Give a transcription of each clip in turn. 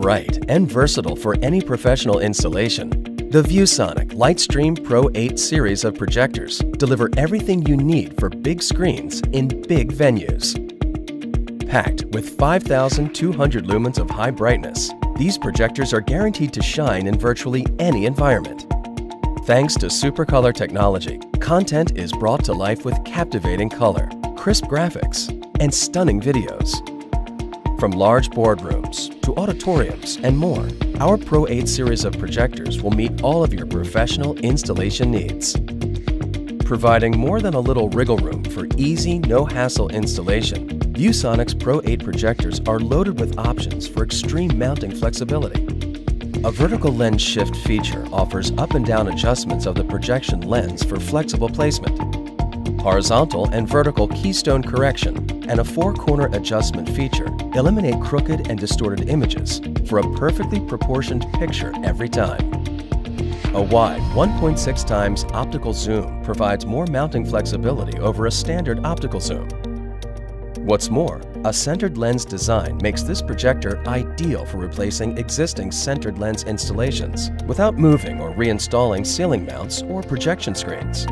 bright and versatile for any professional installation. The ViewSonic Lightstream Pro8 series of projectors deliver everything you need for big screens in big venues. Packed with 5,200 lumens of high brightness, these projectors are guaranteed to shine in virtually any environment. Thanks to supercolor technology, content is brought to life with captivating color, crisp graphics, and stunning videos. From large boardrooms to auditoriums and more, our Pro8 series of projectors will meet all of your professional installation needs. Providing more than a little wriggle room for easy, no-hassle installation, ViewSonic's Pro8 projectors are loaded with options for extreme mounting flexibility. A vertical lens shift feature offers up and down adjustments of the projection lens for flexible placement. Horizontal and vertical keystone correction and a four-corner adjustment feature eliminate crooked and distorted images for a perfectly proportioned picture every time. A wide 1.6 times optical zoom provides more mounting flexibility over a standard optical zoom. What's more, a centered lens design makes this projector ideal for replacing existing centered lens installations without moving or reinstalling ceiling mounts or projection screens.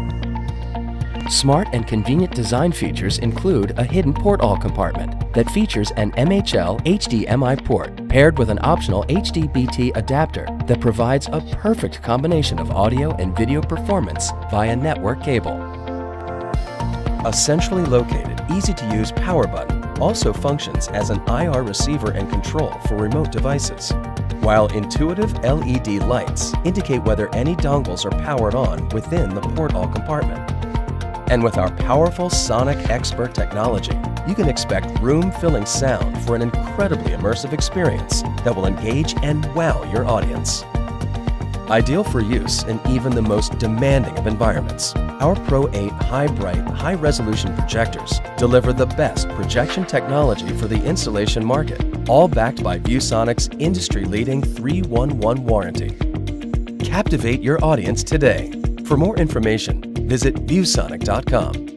Smart and convenient design features include a hidden PortAll compartment that features an MHL HDMI port paired with an optional HDBT adapter that provides a perfect combination of audio and video performance via network cable. A centrally located, easy-to-use power button also functions as an IR receiver and control for remote devices, while intuitive LED lights indicate whether any dongles are powered on within the PortAll compartment. And with our powerful Sonic Expert technology, you can expect room-filling sound for an incredibly immersive experience that will engage and wow your audience. Ideal for use in even the most demanding of environments, our Pro8 high-bright, high-resolution projectors deliver the best projection technology for the installation market, all backed by ViewSonic's industry-leading 3-1-1 warranty. Captivate your audience today. For more information, visit viewsonic.com.